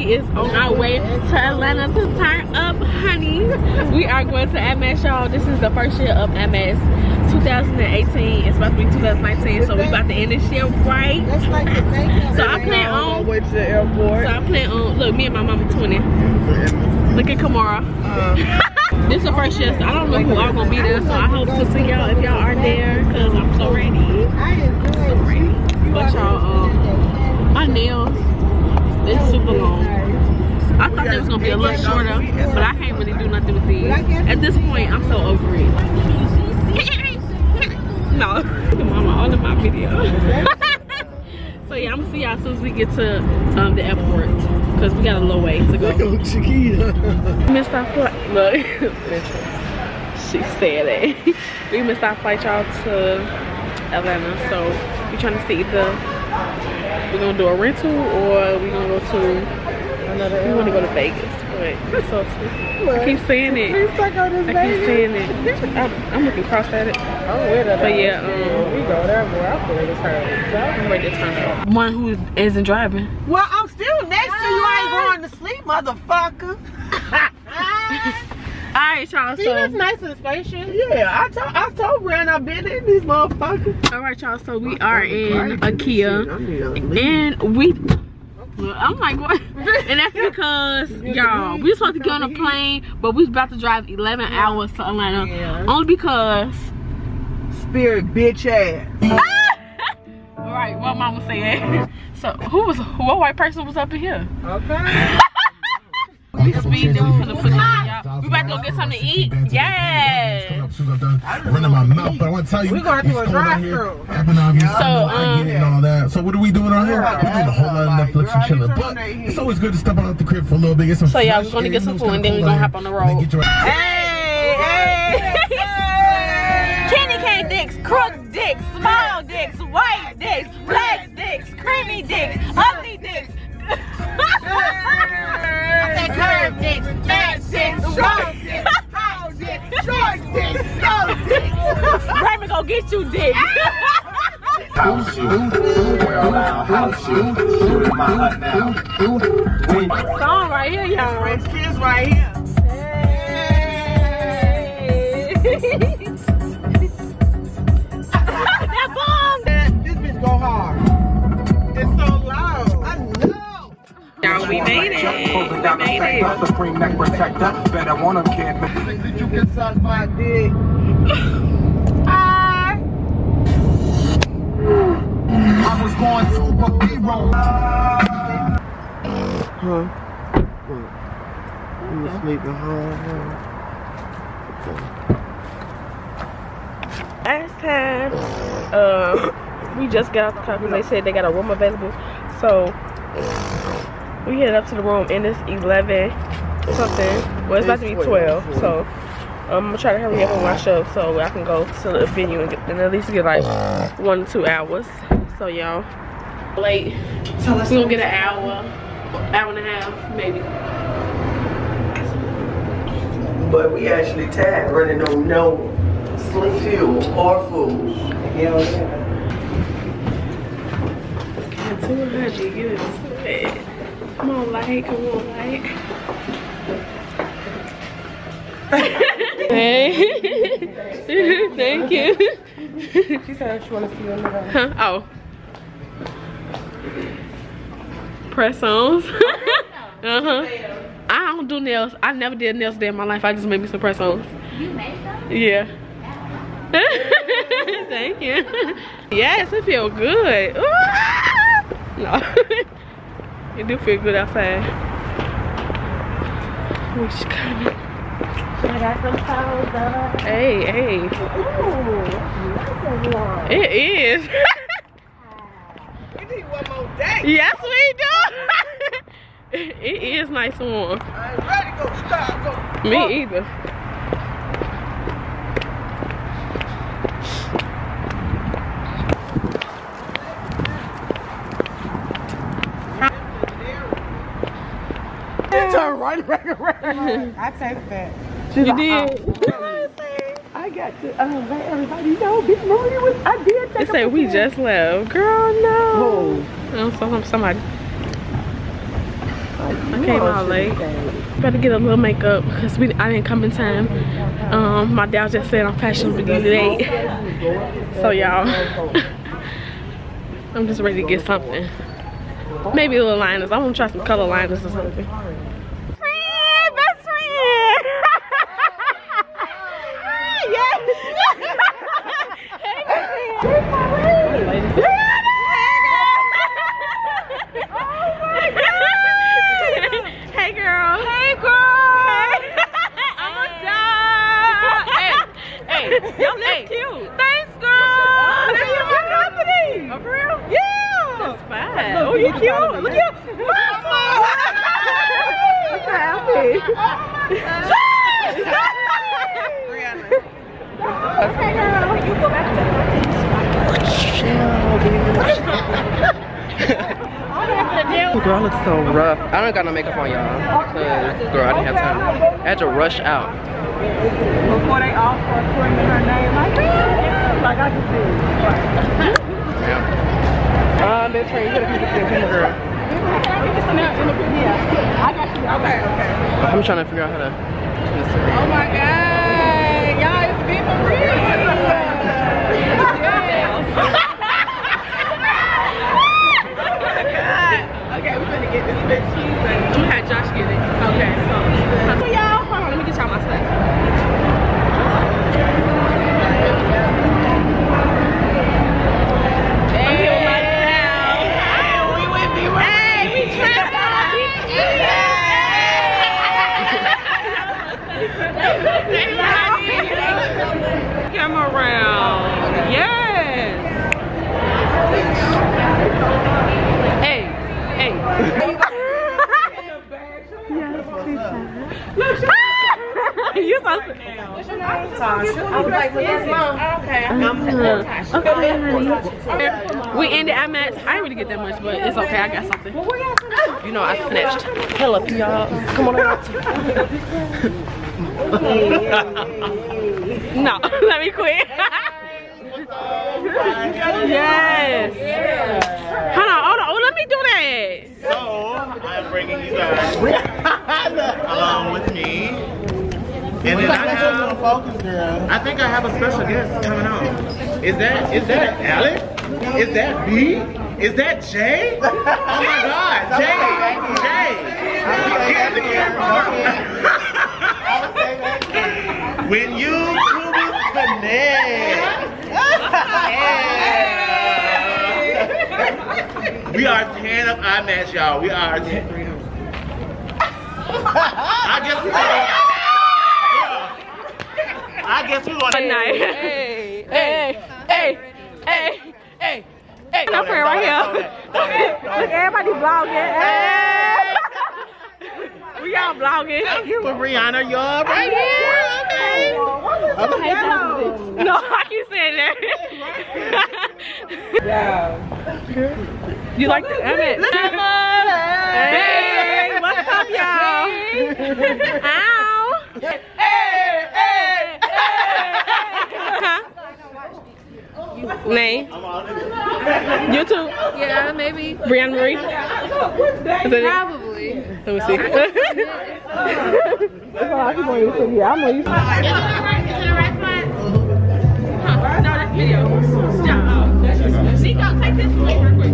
family is on our way to Atlanta to turn up, honey. We are going to IMATS, y'all. This is the first year of IMATS 2018. It's about to be 2019, so we about to end this year right. So I plan on way to the airport. So I plan on, look, me and my mama 20. Look at Kamara. This is the first year, so I don't know who all gonna be there. So I hope to see y'all if y'all are there, cause I'm so ready. But y'all, my nails, they're super long. I thought they was gonna be a little shorter, but I can't really do nothing with these. At this point, I'm so over it. No, mama, all of my videos. So yeah, I'm gonna see y'all as soon as we get to the airport, cause we got a little way to go. Missed our flight. Look, she said it. We missed our flight, y'all, to Atlanta. So we trying to see either we're gonna do a rental or we gonna go to another. We want to go to Vegas, but so I keep saying it. I keep saying it. I'm looking cross at it. But yeah, we go there, boy. I'm ready to turn up. One who isn't driving. Well, I'm still next to you. I ain't going to sleep, motherfucker. Alright, y'all. So that's nice and spacious. Yeah, I told Brian I've been in these motherfuckers. Alright, y'all. So we are in IKEA, and we. I'm like, what? And that's because, y'all, we supposed to get on a plane, but we about to drive 11 hours to Atlanta. Only because Spirit bitch ass. Right, what mama said. So what white person was up in here? Okay. We speed, then we finna put y'all. We about to go get something to eat. Yes. Running my mouth, but I want to tell you, we're going to a drive-thru. So what are we doing out here? We're doing a whole lot of Netflix and chilling. But it's always good to step out the crib for a little bit. Get some. So y'all, we're gonna get some food and then we're gonna hop on the road. Hey! Candy cane dicks, crook dicks, small dicks, white dicks, black dicks, creamy dicks, ugly dicks. I said curved dicks, fat dicks, short dicks, tall dicks, short dicks, slow dicks. Raymond go get you dick. House you, house you, my hut now. Song right here, y'all. French kiss right here. That bomb. This bitch go hard. It's so loud. I know. Y'all, we made it. Supreme neck protector. Better want him, kid. Think that you can suck my dick. I was going to a B-roll. Huh? You sleeping hard, huh? Last time, we just got out the car because they said they got a room available. So we headed up to the room and it's 11 something. Well, it's about to be 12. So I'm gonna try to hurry up and wash up so I can go to the venue and at least get like 1 to 2 hours. So y'all, late. We're gonna get an hour and a half, maybe. But we actually tired running on no sleep, fuel, or food. Hell yeah. Got 200, you sweat. Come on, light, come on, light. Hey. Thank you. She said she wanna see you in the house. Huh? Oh. Press-ons. Uh-huh. I don't do nails. I never did nails day in my life. I just made me some press-ons. You made them? Yeah. Thank you. Yes, it feels good. No. It do feel good outside. Which kind of... I got some powder. Hey, hey. Ooh, that's warm. It is. We need one more day. Yes, we do. It is nice and warm. I ain't ready to go stop. Go. Me either. Turn right back around. I take that. You did. I got to let everybody know Big Maria was. I did that. They say we just left. Girl, no. Oh. No, somebody. I came out late. Better get a little makeup because I didn't come in time. My dad just said I'm fashionably late. So y'all, I'm just ready to get something. Maybe a little liners. I want to try some color liners or something. Friend, best friend. Yes. Hey girl. Hey girl. I'm a dog. Hey, y'all look cute. Thanks, girl. You're my company. Oh, for real? Yeah. That's fine. Oh, you cute. Look at you. Mama. What's happening? Okay, girl. You go back to Girl, I look so rough. I don't got no makeup on, y'all. Because, girl, I didn't have time. I had to rush out. Before they all start screaming her name, like I can see. Yeah. They're trying to get a girl. Okay. I'm trying to figure out how to. Oh my God, y'all, it's been real. Okay, we're gonna get this bitch cheese. I'm gonna have Josh get it. Okay, so y'all, hold on, let me get y'all my stuff. Camera around. Yes. Hey. You so what's your name? Tasha. I was like, okay. Okay, honey. We ended IMATS. I didn't really get that much, but it's okay. I got something. You know, I snatched hella up, y'all. Come on out. No, let me quit. Yes. Hold on. Oh, let me do that. So, I'm bringing you guys along with me. And then I think I have a special guest coming on. Is that Alex? Is that B? Is that Jay? Oh my God, Jay! Get the camera. When you connect. We are tearing up IMATS, y'all. We are. I guess we're gonna. Hey, my friend right here. Look, everybody vlogging. Hey. We all vlogging. I'm here with Brianna, y'all. Right here. Okay. No, I keep saying that. Yeah. You like the IMATS? Hey, what's up, y'all? Ow. Name? YouTube? Yeah, maybe. Brianna Marie? Probably. Let me see. That's all I keep on YouTube. Yeah, I'm on YouTube. Is it the right spot? Huh? No, that's video. Nico, take this one real quick.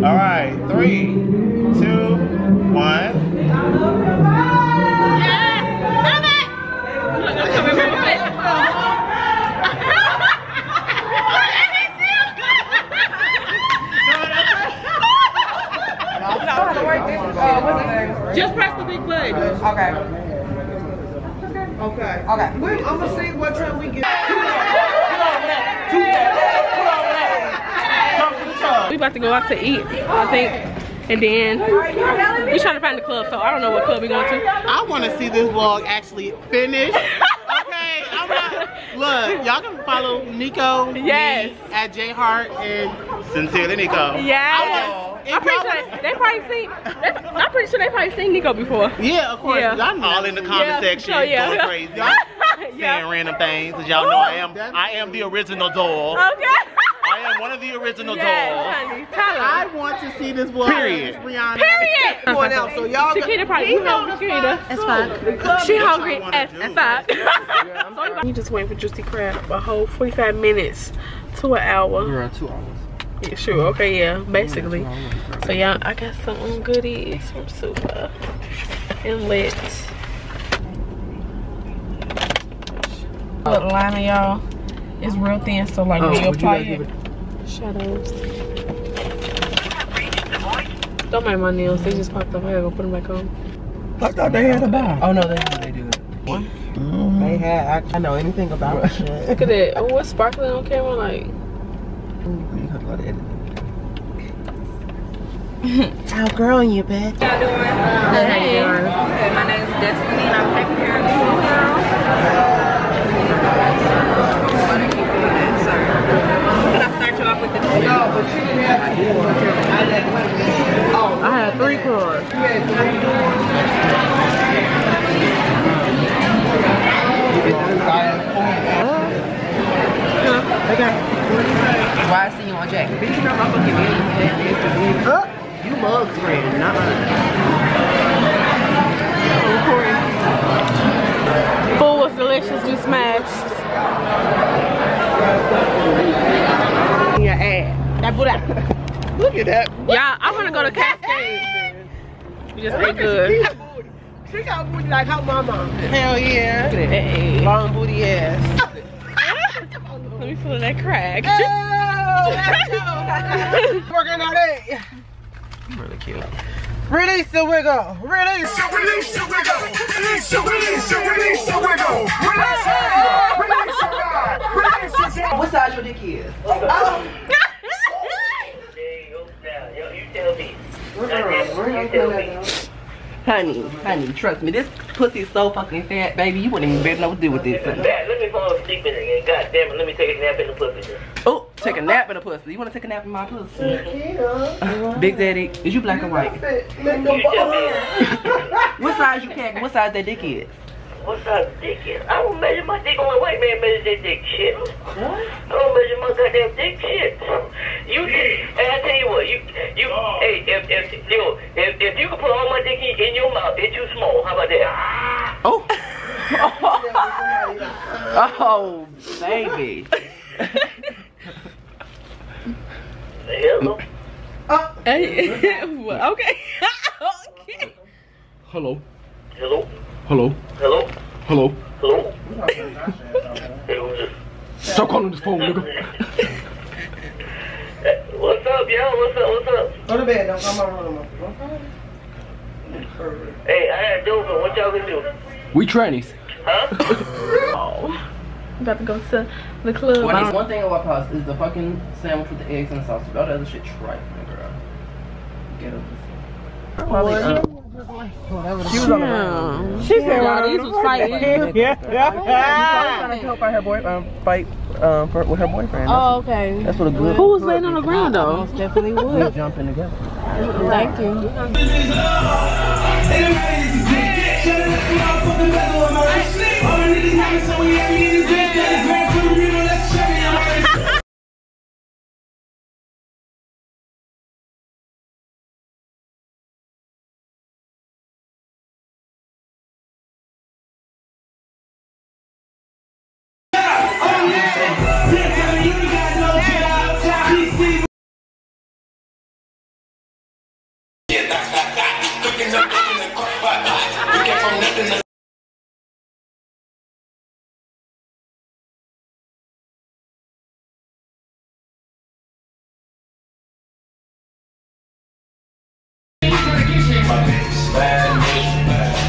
All right, 3, 2, 1. Just press the big button. Okay. Wait, I'm gonna see what time we get. We about to go out to eat, I think, and then we trying to find the club. So I don't know what club we going to. I want to see this vlog actually finish. Okay. Look, y'all can follow Nico. Yes. Me, at J Hart and Sincerely Nico. Yeah. I'm pretty sure they probably seen. I'm pretty sure they probably seen Nico before. Yeah, of course. Yeah. Y'all all in the comment section, going crazy, saying random things. Cause y'all know I am the original doll. Okay. I am one of the original dolls. Honey, tell her. I want to see this vlog. Period. Period. Going out, so y'all Chiquita probably you know Chiquita. That's fine. She hungry as fuck. You just waiting for Juicy Crab a whole 45 minutes to an hour. Around 2 hours. Yeah, sure. Okay, yeah, basically. So y'all, I got some goodies from Super and Lit. Look, liner, y'all, it's real thin, so like when you apply it, shadows. Don't mind my nails, they just popped up. I gotta go put them back on. I thought they had a bar. Oh no, they do. What? They had. I know anything about shit. Look at that. Oh, what's sparkling on camera? Like, how girl you, bitch? hey. Okay, my name is Destiny and I'm taking care of you. Can I start you off with the No, but you didn't have I had 3 cards. Why I see you on Jack? Bitch, you know I'm fucking You mug's friend, not Food was delicious. We smashed. your ass. Look at that. Yeah, I want to go to Cascade. You just ain't good. She got booty like her mama. Hell yeah. Hey. Long booty ass. Let me feel that crack. Working on it. really cute. Release the wiggle. Release. Release the wiggle. Release the wiggle. Release it. Release it. Release it. What size your dick is? Honey, trust me, this pussy's so fucking fat, baby. You wouldn't even better know what to do with this. Let me fall asleep in it again. God damn it, let me take a nap in the pussy. Oh, take a nap in the pussy. You want to take a nap in my pussy? Big Daddy, is you black or white? You tell me. What size you can? What size that dick is? What size dick is? I don't measure my dick. Only white man measures their dick. Shit. What? I don't measure my goddamn dick. Shit. And I tell you what, hey, if you could put all my dick in your mouth, it's too small. How about that? Oh. Oh, baby. Hello. Hey. Okay. Okay. Hello. Hello. Hello. Hello. Hello. Hello. Hey, who's this? Stop calling this phone, nigga. What's up, yo? What's up? Go to bed. Don't come on. Hey, I had Dover. What y'all gonna do? We trannies. Huh? Oh. About to go to the club. One thing about pasta is the fucking sandwich with the eggs and the sausage. All the other shit trifling, girl. Get up. She was on the ground. She said, "Y'all, these was fighting." Yeah. Trying to help out her boyfriend fight with her boyfriend. Oh, okay. That's what a good. Who was laying on the ground though? Most definitely We would. jumping together. Thank you.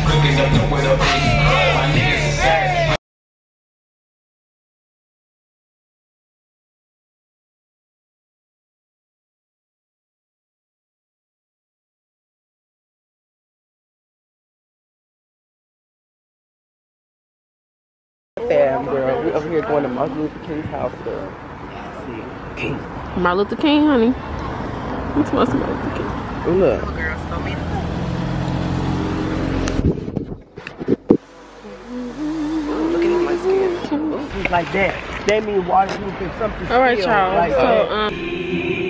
Cooking up the winter. time, girl. We over here going to Martin Luther King's house, girl. King. Martin Luther King, honey. What's Martin Luther King? Oh, look. Look at him, my skin. Like that. That means waterproof and something. All right, still y'all. like So, that.